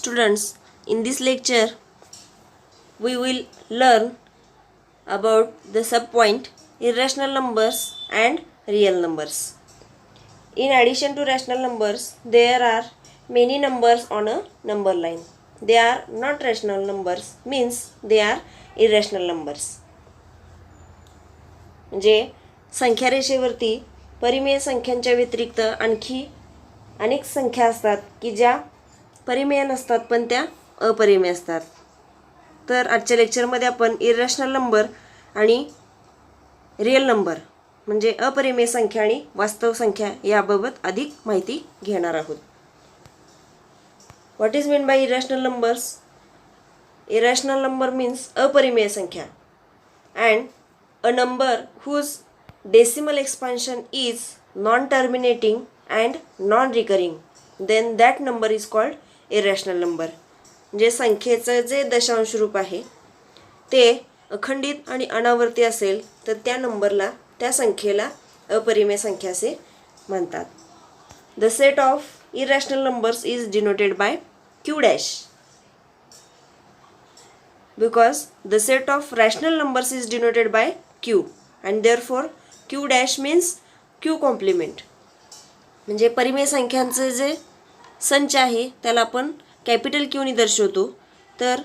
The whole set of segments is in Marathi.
Students, in this lecture we will learn about the subpoint irrational numbers and real numbers. In addition to rational numbers, there are many numbers on a number line. They are not rational numbers, means they are irrational numbers. म्हणजे संख्या रेषेवरती परिमेय संख्यांच्या व्यतिरिक्त आणखी अनेक संख्या असतात की ज्या परिमेय नसतात पण त्या अपरिमेय असतात. तर आजच्या लेक्चरमध्ये आपण इरॅशनल नंबर आणि रिअल नंबर म्हणजे अपरिमेय संख्या आणि वास्तव संख्या याबाबत अधिक माहिती घेणार आहोत. What is mean by irrational numbers? Irrational number means अपरिमेय संख्या and a number whose decimal expansion is non-terminating and non-recurring, then that number is called irrational number. म्हणजे संख्येचं जे दशांश रूप आहे ते अखंडित आणि अनावर्ती असेल तर त्या नंबरला त्या संख्येला अपरिमेय संख्या असे म्हणतात. The set of irrational numbers is denoted by Q dash because the set of rational numbers is denoted by Q and therefore Q dash means Q complement. म्हणजे परिमेय संख्यांचे जे संच आहे त्याला आपण कॅपिटल Q ने दर्शवतो. तर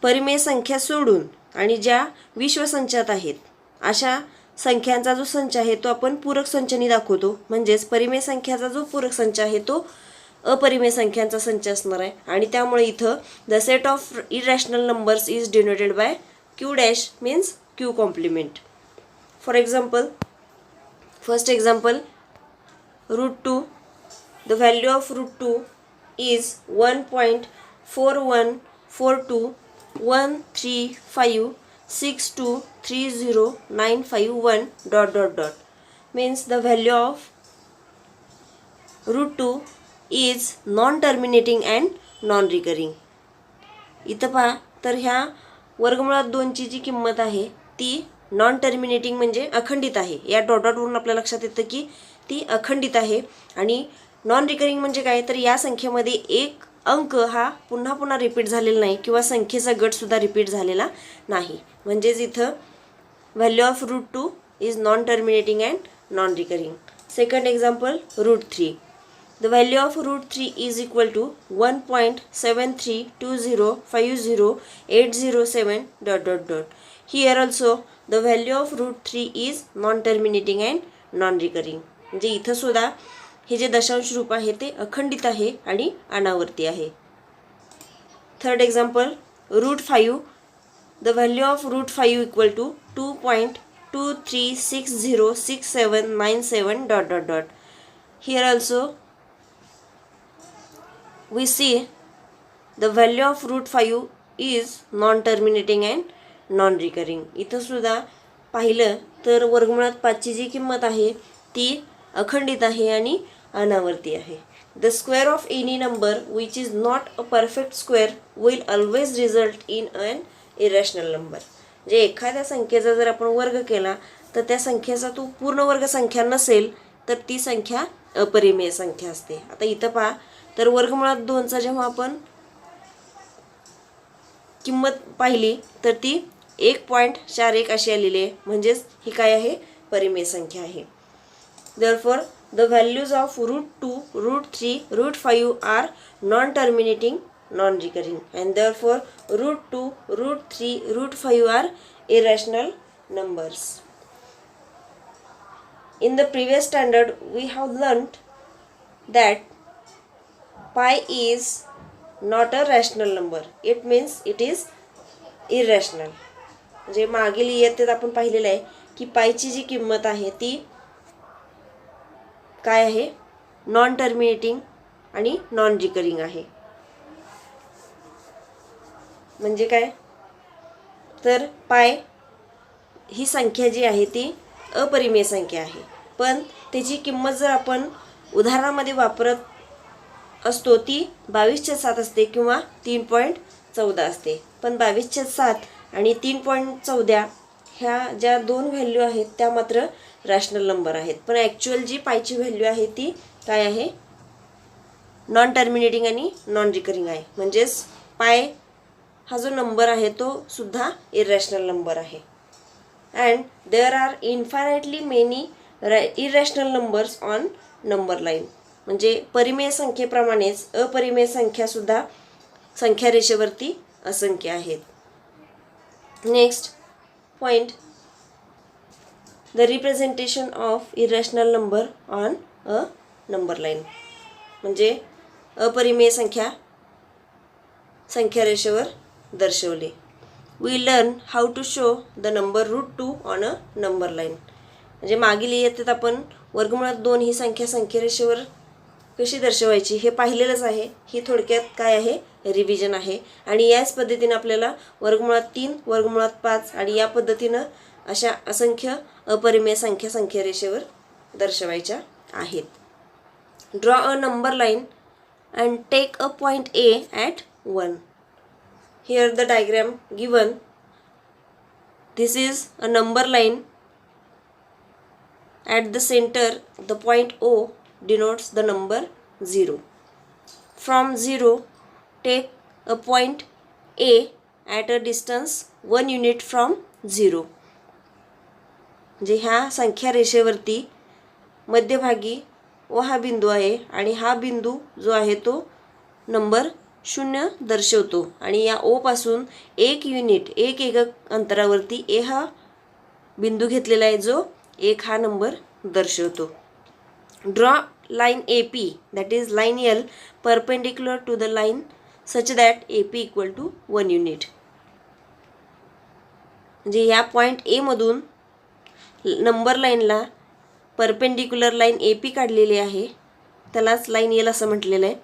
परिमेय संख्या सोडून आणि ज्या विश्वसंचात आहेत अशा संख्यांचा जो संच आहे तो आपण पूरक संचाने दाखवतो. म्हणजेच परिमेय संख्याचा जो पूरक संच आहे तो अपरिमेय संख्यांचा संच असणार आहे आणि त्यामुळे इथं the set of irrational numbers is denoted by Q dash means Q complement. For example, first example, √2. The value of √2 is 1.41421356230951 ... means the value of √2 is non-terminating and non-recurring. इथं पहा तर ह्या वर्गमुळात 2ची जी किंमत आहे ती नॉन टर्मिनेटिंग म्हणजे अखंडित आहे. या डॉटवरून आपल्या लक्षात येतं की ती अखंडित आहे. आणि नॉन रिकरिंग म्हणजे काय तर या संख्येमध्ये एक अंक हा पुन्हा पुन्हा रिपीट झालेला नाही किंवा संख्येचा गटसुद्धा रिपीट झालेला नाही. म्हणजेच इथं value of √2 is non terminating and non recurring. Second example, √3. The value of √3 is equal to 1.7320500807 ... Here also the value of √3 is non-terminating and non-recurring. म्हणजे इथं सुद्धा हे जे दशांश रूप आहे ते अखंडित आहे आणि अनावर्ती आहे. Third example, √5. The value of √5 equal to 2.23606797 ... Here also we see the value of √5 is non-terminating and non-recurring. इथं सुद्धा पाहिलं तर वर्गमुळात 5ची जी किंमत आहे ती अखंडित आहे आणि अनावर्ती आहे. The square of any number which is not a perfect square will always result in an irrational number. जे एखाद्या संख्येचा जर आपण वर्ग केला तर त्या संख्येचा तो पूर्ण वर्ग संख्या नसेल तर ती संख्या अपरिमेय संख्या असते. आता इथं पहा तर वर्गमुळात 2चा जेव्हा आपण किंमत पाहिली तर ती 1.41 अशी आलेली आहे. म्हणजेच ही काय आहे? परिमेय संख्या आहे. Therefore the values of √2, √3, √5 are non-terminating, non-recurring and therefore √2, √3, √5 are irrational numbers. In the previous standard we have learnt that pi is not a rational number. It means it is irrational. म्हणजे मागील इयत्तेत आपण पाहिलेलं आहे की पायची जी किंमत आहे ती काय आहे? नॉन टर्मिनेटिंग आणि नॉन रिकरिंग आहे. म्हणजे काय तर पाय ही संख्या जी आहे ती अपरिमेय संख्या आहे. पण त्याची किंमत जर आपण उदाहरणामध्ये वापरत असतो ती 22/7 असते किंवा 3.14 असते. पण 22/7 आणि 3.14 ह्या ज्या दोन व्हॅल्यू आहेत त्या मात्र रॅशनल नंबर आहेत. पण ॲक्च्युअल जी पायची व्हॅल्यू आहे ती काय आहे? नॉन टर्मिनेटिंग आणि नॉन रिकरिंग आहे. म्हणजेच पाय हा जो नंबर आहे तो सुद्धा इरॅशनल नंबर आहे. And there are infinitely many irrational numbers on number line. म्हणजे परिमेय संख्येप्रमाणेच अपरिमेय संख्यासुद्धा संख्या रेषेवरती असंख्य आहेत. Next point, the representation of irrational number on a number line. म्हणजे अपरिमेय संख्या संख्या रेषेवर दर्शवले. We learn how to show the number √2 on a number line. म्हणजे मागील इयत्तेत आपण वर्गमुळात 2 ही संख्या संख्यारेषेवर कशी दर्शवायची हे पाहिलेलंच आहे. ही थोडक्यात काय आहे, रिव्हिजन आहे. आणि याच पद्धतीने आपल्याला वर्गमुळात 3, वर्गमुळात 5 आणि या पद्धतीनं अशा असंख्य अपरिमेय संख्या संख्यारेषेवर दर्शवायच्या आहेत. Draw a number line and take a point A at 1. Here the diagram given. This is a number line. At the center, the point O denotes the number 0. From 0, take a point A at a distance 1 unit from 0. म्हणजे ह्या संख्या रेषेवरती मध्यभागी O हा बिंदू आहे आणि हा बिंदू जो आहे तो नंबर 0 दर्शवतो. आणि या O पासून 1 युनिट 1 एकक अंतरावरती A हा बिंदू घेतलेला आहे जो 1 हा नंबर दर्शवतो. Draw line AP, that is line L, perpendicular to the line such that AP equal to 1 unit. म्हणजे या पॉईंट A मधून नंबर लाईनला परपेंडिक्युलर लाईन AP काढलेली आहे, त्यालाच लाईन L असं म्हटलेलं आहे.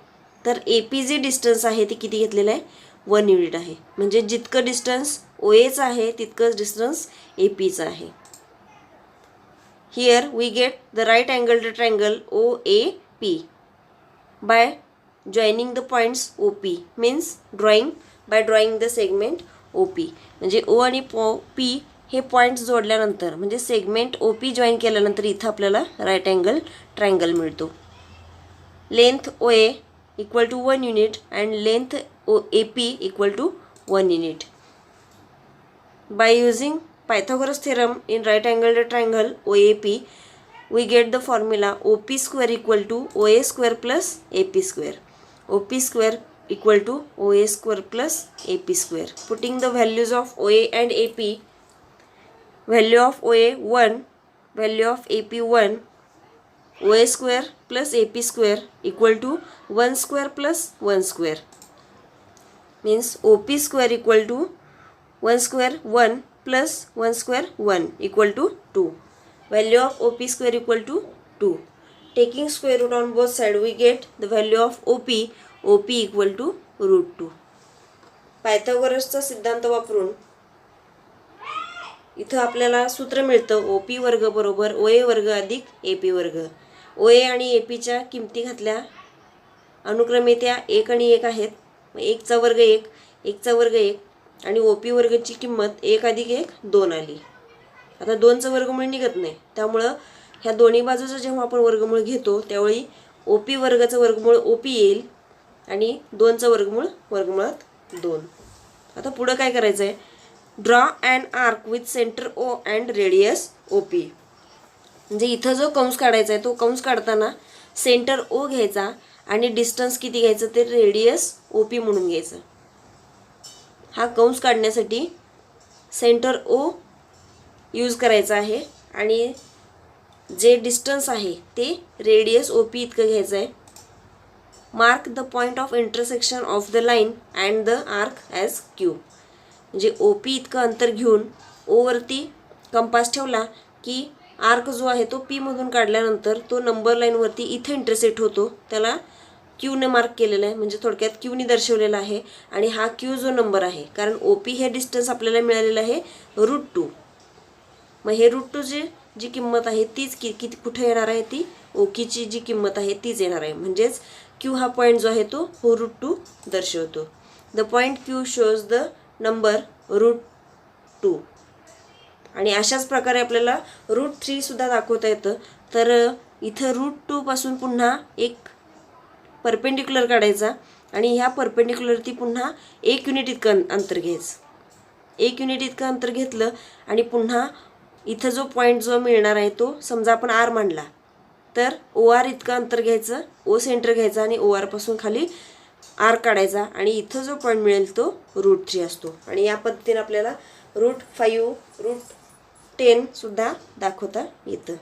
तर AP जे डिस्टन्स आहे ते किती घेतलेलं आहे, 1 युनिट आहे. म्हणजे जितकं डिस्टन्स OAचं आहे तितकंच डिस्टन्स APचं आहे. Here we get the right angled triangle OAP by joining the points OP, means by drawing the segment OP. म्हणजे O आणि P हे पॉईंट्स जोडल्यानंतर म्हणजे सेगमेंट OP जॉईन केल्यानंतर इथं आपल्याला राईट अँगल ट्रायंगल मिळतो. Length OA equal to 1 unit and length AP equal to 1 unit. By using Pythagoras theorem in right angled triangle OAP, we get the formula OP square equal to OA square plus AP square. OP square equal to OA square plus AP square. Putting the values of OA and AP, value of OA 1, value of AP 1, OA square plus AP square equal to 1 square plus 1 square. Means OP square equal to 1 square 1 plus 1 square 1 equal to 2. Value of OP square equal to 2. Taking square root on both sides, we get the value of OP equal to √2. पायथागोरसचा सिद्धांत वापरून इथं आपल्याला सूत्र मिळतं OP वर्ग बरोबर OA वर्ग अधिक AP वर्ग. OA आणि APच्या किमती घातल्या अनुक्रमे त्या 1 आणि 1 आहेत. 1चा वर्ग 1, 1चा वर्ग 1 आणि OP वर्गची किंमत 1 अधिक 1 2 आली. आता 2चं वर्गमूळ निघत नाही, त्यामुळं ह्या दोन्ही बाजूचं जेव्हा आपण वर्गमूळ घेतो त्यावेळी OP वर्गाचं वर्गमूळ OP येईल आणि 2चं वर्गमूळ वर्गमुळात 2. आता पुढं काय करायचं आहे, draw and arc with centre O and radius OP. म्हणजे इथं जो कंस काढायचा आहे तो कंस काढताना सेंटर O घ्यायचा आणि डिस्टन्स किती घ्यायचं ते रेडियस OP म्हणून घ्यायचं. हा कंस काढण्यासाठी सेंटर O यूज करायचा आहे आणि जे डिस्टन्स आहे ते रेडियस OP इतकं घ्यायचं आहे. Mark the point of intersection of the line and the arc as Q. म्हणजे OP इतकं अंतर घेऊन O वरती कंपास ठेवला की आर्क जो आहे तो P मधून काढल्यानंतर तो नंबर लाईनवरती इथे इंटरसेक्ट होतो, त्याला Qने मार्क केलेला आहे. म्हणजे थोडक्यात Qने दर्शवलेला आहे. आणि हा Q जो नंबर आहे, कारण OP हे डिस्टन्स आपल्याला मिळालेलं आहे √2. मग हे √2 जी किंमत आहे तीच किती कुठे येणार आहे, ती OQची जी किंमत आहे तीच येणार आहे. म्हणजेच Q हा पॉईंट जो आहे तो √2 दर्शवतो. The point Q shows the number √2. आणि अशाच प्रकारे आपल्याला √3 सुद्धा दाखवता येतं. तर इथं √2 पासून पुन्हा एक परपेंडिक्युलर काढायचा आणि ह्या परपेंडिक्युलरती पुन्हा 1 युनिट इतकं अंतर घ्यायचं. 1 युनिट इतकं अंतर घेतलं आणि पुन्हा इथं जो पॉईंट जो मिळणार आहे तो समजा आपण आर मांडला तर OR इतकं अंतर घ्यायचं, O सेंटर घ्यायचा आणि OR पासून खाली आर काढायचा आणि इथं जो पॉईंट मिळेल तो √3 असतो. आणि या पद्धतीने आपल्याला √5 √10 सुद्धा दाखवता येतं.